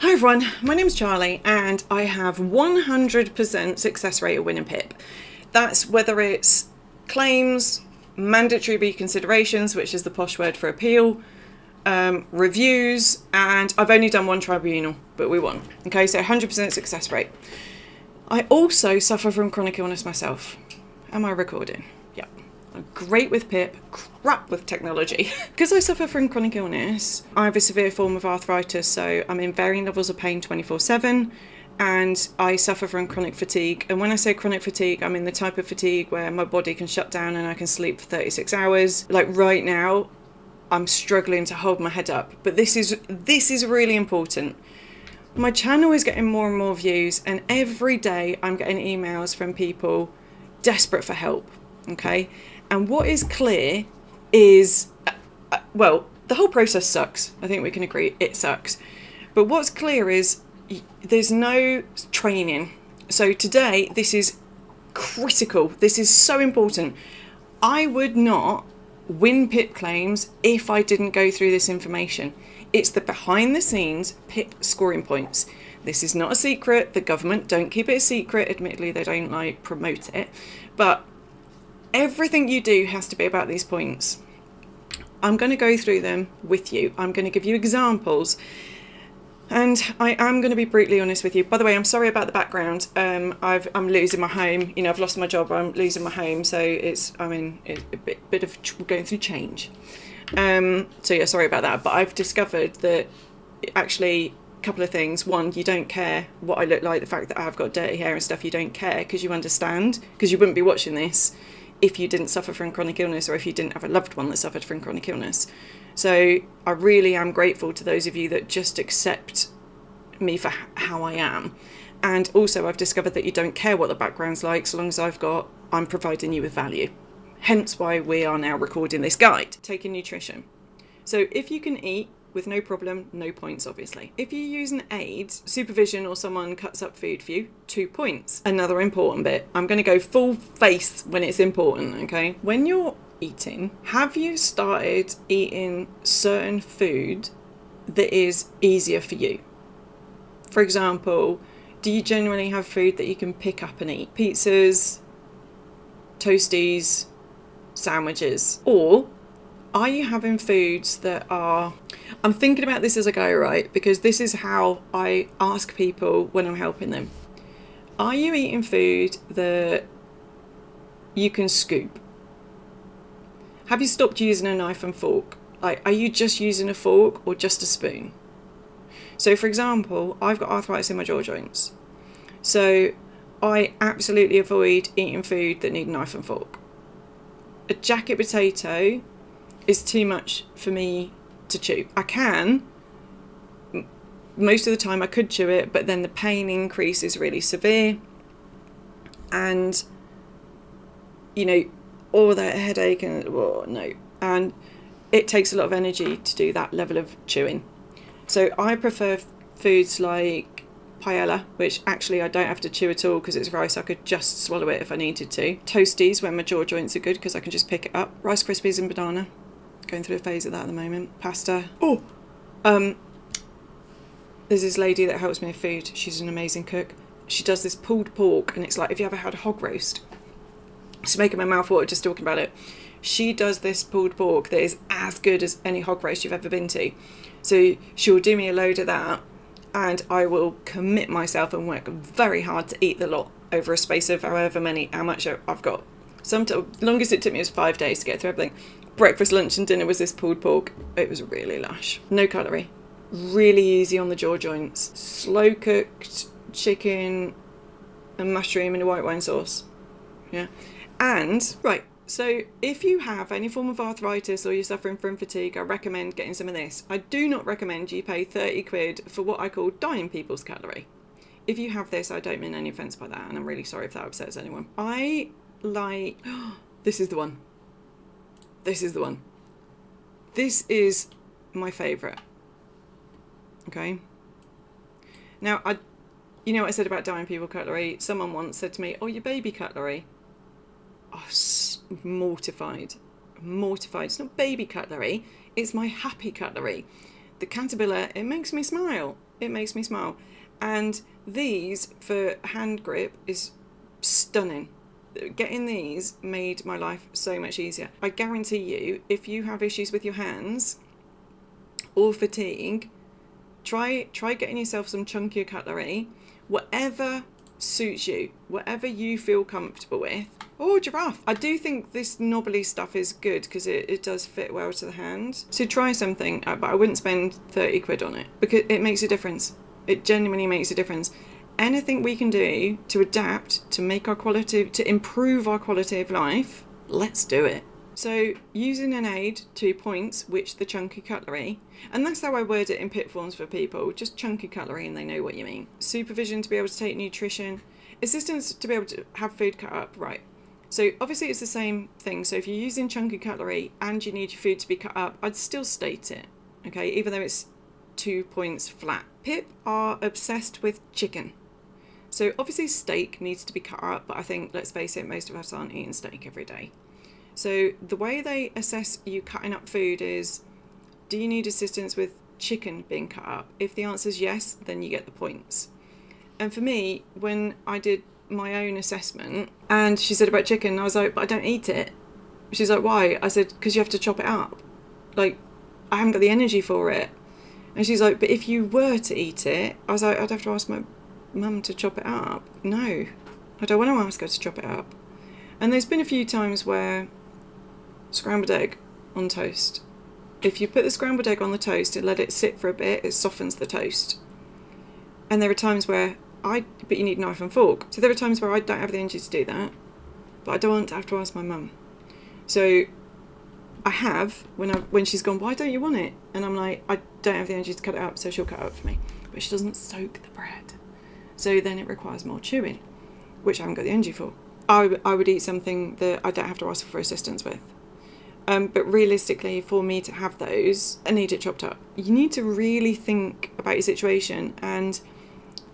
Hi everyone, my name's Charlie and I have 100% success rate of winning PIP. That's whether it's claims, mandatory reconsiderations, which is the posh word for appeal, reviews, and I've only done one tribunal, but we won. Okay, so 100% success rate. I also suffer from chronic illness myself. Am I recording? Yeah. I'm great with PIP, crap with technology. Because I suffer from chronic illness, I have a severe form of arthritis, so I'm in varying levels of pain 24/7, and I suffer from chronic fatigue. And when I say chronic fatigue, I mean the type of fatigue where my body can shut down and I can sleep for 36 hours. Like right now, I'm struggling to hold my head up. But this is really important. My channel is getting more and more views, and every day I'm getting emails from people desperate for help, okay? And what is clear is, well, the whole process sucks. I think we can agree it sucks. But what's clear is there's no training. So today, this is critical. This is so important. I would not win PIP claims if I didn't go through this information. It's the behind the scenes PIP scoring points. This is not a secret. The government don't keep it a secret. Admittedly, they don't like promote it. But everything you do has to be about these points. I'm going to go through them with you. I'm going to give you examples. And I am going to be brutally honest with you. By the way, I'm sorry about the background. I'm losing my home. You know, I've lost my job. I'm losing my home. So it's a bit of going through change. So yeah, sorry about that. But I've discovered that actually a couple of things. One, you don't care what I look like. The fact that I've got dirty hair and stuff, you don't care because you understand. Because you wouldn't be watching this if you didn't suffer from chronic illness or if you didn't have a loved one that suffered from chronic illness. So I really am grateful to those of you that just accept me for how I am. And also I've discovered that you don't care what the background's like so long as I'm providing you with value. Hence why we are now recording this guide. Taking nutrition. So if you can eat with no problem, no points obviously. If you use an aid, supervision, or someone cuts up food for you, 2 points. Another important bit. I'm going to go full face when it's important, okay? When you're eating, have you started eating certain food that is easier for you? For example, do you generally have food that you can pick up and eat? Pizzas, toasties, sandwiches, or are you having foods that are, I'm thinking about this as I go, right? Because this is how I ask people when I'm helping them. Are you eating food that you can scoop? Have you stopped using a knife and fork? Like, are you just using a fork or just a spoon? So for example, I've got arthritis in my jaw joints. So I absolutely avoid eating food that need a knife and fork. A jacket potato is too much for me to chew. I can, most of the time I could chew it, but then the pain increase is really severe. And, you know, all that headache and, oh, no. And it takes a lot of energy to do that level of chewing. So I prefer foods like paella, which actually I don't have to chew at all because it's rice. I could just swallow it if I needed to. Toasties when my jaw joints are good because I can just pick it up. Rice Krispies and banana. Going through a phase of that at the moment. Pasta. Oh! There's this lady that helps me with food. She's an amazing cook. She does this pulled pork, and it's like, if you ever had a hog roast, it's making my mouth water just talking about it. She does this pulled pork that is as good as any hog roast you've ever been to. So she'll do me a load of that, and I will commit myself and work very hard to eat the lot over a space of how much I've got. Longest it took me was 5 days to get through everything. Breakfast, lunch and dinner was this pulled pork. It was really lush. No cutlery. Really easy on the jaw joints. Slow cooked chicken and mushroom in a white wine sauce. Yeah. And, right, so if you have any form of arthritis or you're suffering from fatigue, I recommend getting some of this. I do not recommend you pay 30 quid for what I call dying people's cutlery. If you have this, I don't mean any offence by that, and I'm really sorry if that upsets anyone. I like... This is the one. This is the one. This is my favourite. Okay. Now, you know what I said about dying people cutlery? Someone once said to me, oh, your baby cutlery. I was mortified. Mortified. It's not baby cutlery. It's my happy cutlery. The caterpillar, it makes me smile. It makes me smile. And these for hand grip is stunning. Getting these made my life so much easier. I guarantee you, if you have issues with your hands or fatigue, try getting yourself some chunkier cutlery, whatever suits you, whatever you feel comfortable with. Oh, giraffe. I do think this knobbly stuff is good because it does fit well to the hand. So try something, but I wouldn't spend 30 quid on it because it makes a difference. It genuinely makes a difference. Anything we can do to adapt, to make our quality, to improve our quality of life, let's do it. So using an aid, 2 points, which the chunky cutlery, and that's how I word it in PIP forms for people, just chunky cutlery and they know what you mean. Supervision to be able to take nutrition, assistance to be able to have food cut up, right. So obviously it's the same thing. So if you're using chunky cutlery and you need your food to be cut up, I'd still state it, okay, even though it's 2 points flat. PIP are obsessed with chicken. So obviously steak needs to be cut up, but I think, let's face it, most of us aren't eating steak every day. So the way they assess you cutting up food is, do you need assistance with chicken being cut up? If the answer is yes, then you get the points. And for me, when I did my own assessment and she said about chicken, I was like, but I don't eat it. She's like, why? I said, because you have to chop it up. Like, I haven't got the energy for it. And she's like, but if you were to eat it, I was like, I'd have to ask my mum to chop it up. No, I don't want to ask her to chop it up. And there's been a few times where scrambled egg on toast. If you put the scrambled egg on the toast and let it sit for a bit, it softens the toast. And there are times where but you need a knife and fork. So there are times where I don't have the energy to do that, but I don't want to have to ask my mum. So I have, when she's gone, why don't you want it? And I'm like, I don't have the energy to cut it up, so she'll cut it up for me. But she doesn't soak the bread. So then it requires more chewing, which I haven't got the energy for. I would eat something that I don't have to ask for assistance with. But realistically, for me to have those, I need it chopped up. You need to really think about your situation, and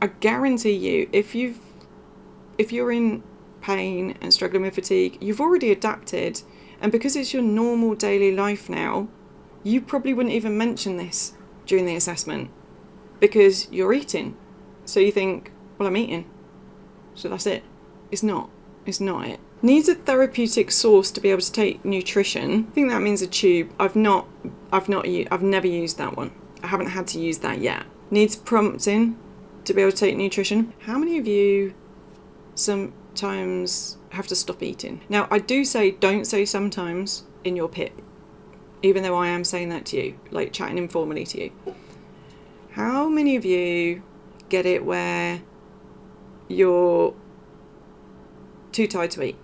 I guarantee you, if you're in pain and struggling with fatigue, you've already adapted, and because it's your normal daily life now, you probably wouldn't even mention this during the assessment because you're eating. So you think, well, I'm eating, so that's it. It's not it. Needs a therapeutic source to be able to take nutrition. I think that means a tube. I've never used that one. I haven't had to use that yet. Needs prompting to be able to take nutrition. How many of you sometimes have to stop eating? Now, I do say don't say sometimes in your PIP, even though I am saying that to you, like chatting informally to you. How many of you get it where you're too tired to eat,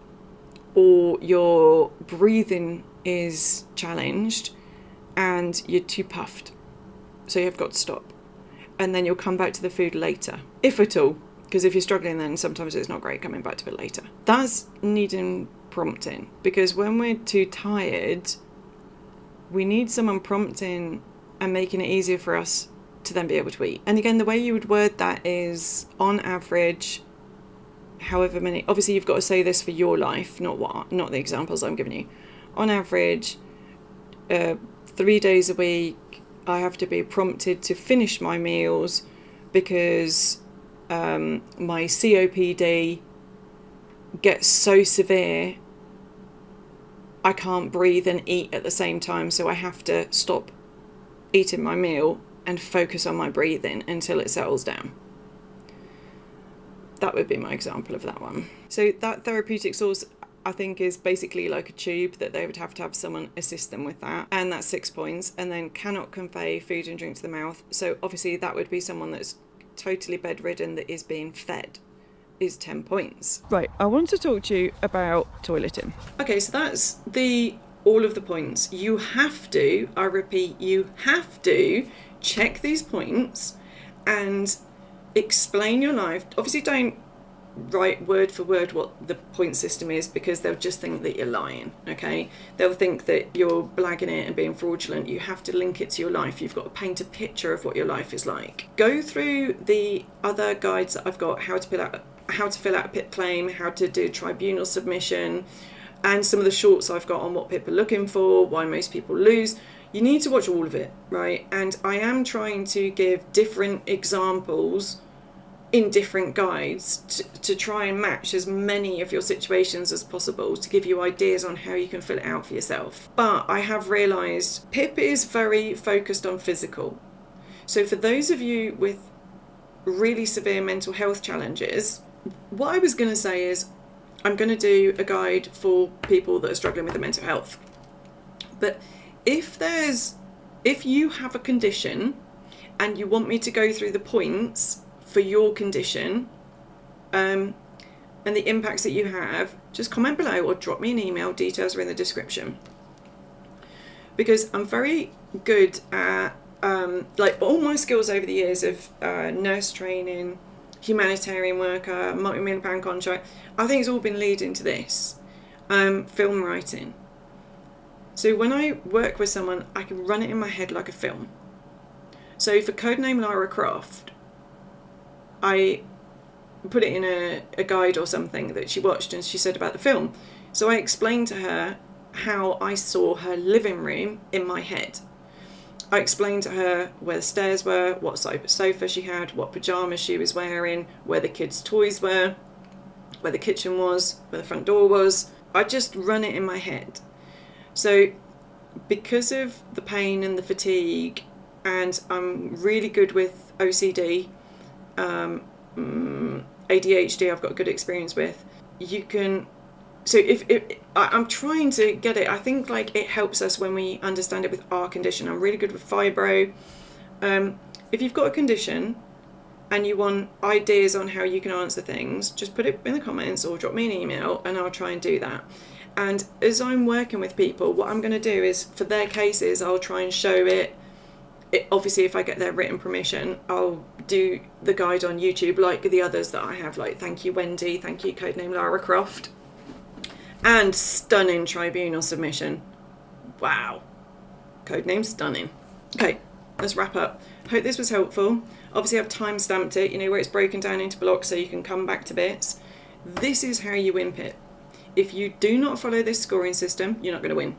or your breathing is challenged and you're too puffed, so you've got to stop, and then you'll come back to the food later, if at all, because if you're struggling, then sometimes it's not great coming back to it later. That's needing prompting, because when we're too tired, we need someone prompting and making it easier for us to then be able to eat. And again, the way you would word that is, on average, however many, obviously you've got to say this for your life, not the examples I'm giving you. On average, 3 days a week, I have to be prompted to finish my meals because my COPD gets so severe I can't breathe and eat at the same time, so I have to stop eating my meal and focus on my breathing until it settles down. That would be my example of that one. So that therapeutic source, I think, is basically like a tube that they would have to have someone assist them with that. And that's 6 points. And then cannot convey food and drink to the mouth. So obviously that would be someone that's totally bedridden that is being fed, is 10 points. Right, I want to talk to you about toileting. Okay, so that's all of the points. You have to, I repeat, you have to check these points and explain your life. Obviously don't write word for word what the point system is, because they'll just think that you're lying, okay? They'll think that you're blagging it and being fraudulent. You have to link it to your life. You've got to paint a picture of what your life is like. Go through the other guides that I've got, how to fill out a PIP claim, how to do tribunal submission, and some of the shorts I've got on what PIP are looking for, why most people lose. You need to watch all of it, right? And I am trying to give different examples in different guides to try and match as many of your situations as possible, to give you ideas on how you can fill it out for yourself. But I have realised PIP is very focused on physical. So for those of you with really severe mental health challenges, what I was going to say is I'm going to do a guide for people that are struggling with their mental health. But if you have a condition and you want me to go through the points for your condition and the impacts that you have, just comment below or drop me an email. Details are in the description. Because I'm very good at like all my skills over the years of nurse training, humanitarian worker, multi-million pound contract, I think it's all been leading to this. Film writing. So when I work with someone, I can run it in my head like a film. So for Codename Lara Croft, I put it in a guide or something that she watched, and she said about the film. So I explained to her how I saw her living room in my head. I explained to her where the stairs were, what sofa she had, what pyjamas she was wearing, where the kids' toys were, where the kitchen was, where the front door was. I just run it in my head. So because of the pain and the fatigue, and I'm really good with OCD, ADHD I've got good experience with, you can, so if I'm trying to get it, I think like it helps us when we understand it with our condition. I'm really good with fibro. If you've got a condition and you want ideas on how you can answer things, just put it in the comments or drop me an email and I'll try and do that. And as I'm working with people, what I'm going to do is, for their cases, I'll try and show it. Obviously, if I get their written permission, I'll do the guide on YouTube like the others that I have, like Thank You Wendy, Thank You Codename Lara Croft, and stunning tribunal submission. Wow. Codename stunning. Okay, let's wrap up. Hope this was helpful. Obviously, I've time stamped it, you know, where it's broken down into blocks so you can come back to bits. This is how you win PIP. If you do not follow this scoring system, you're not going to win.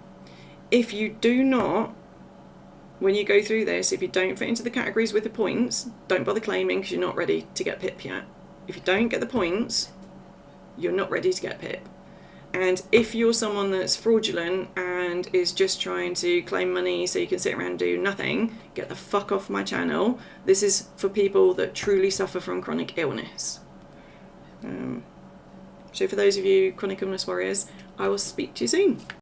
If you do not, when you go through this, if you don't fit into the categories with the points, don't bother claiming because you're not ready to get PIP yet. If you don't get the points, you're not ready to get PIP. And if you're someone that's fraudulent and is just trying to claim money so you can sit around and do nothing, get the fuck off my channel. This is for people that truly suffer from chronic illness. So for those of you chronic illness warriors, I will speak to you soon.